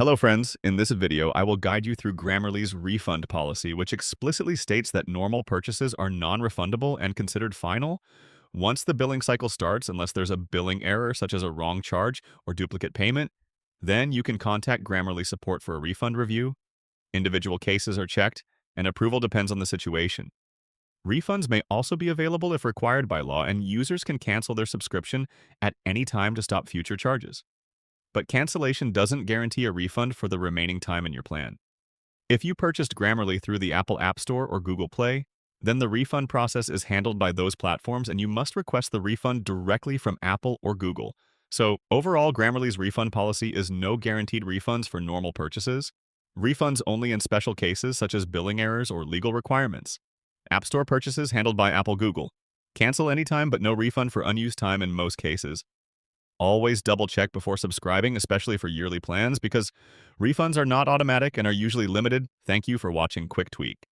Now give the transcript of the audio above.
Hello friends, in this video I will guide you through Grammarly's refund policy, which explicitly states that normal purchases are non-refundable and considered final once the billing cycle starts, unless there's a billing error such as a wrong charge or duplicate payment. Then you can contact Grammarly support for a refund review. Individual cases are checked, and approval depends on the situation. Refunds may also be available if required by law, and users can cancel their subscription at any time to stop future charges. But cancellation doesn't guarantee a refund for the remaining time in your plan. If you purchased Grammarly through the Apple App Store or Google Play, then the refund process is handled by those platforms and you must request the refund directly from Apple or Google. So overall, Grammarly's refund policy is no guaranteed refunds for normal purchases, refunds only in special cases such as billing errors or legal requirements. App Store purchases handled by Apple Google. Cancel anytime but no refund for unused time in most cases. Always double check before subscribing, especially for yearly plans, because refunds are not automatic and are usually limited. Thank you for watching Quick Tweak.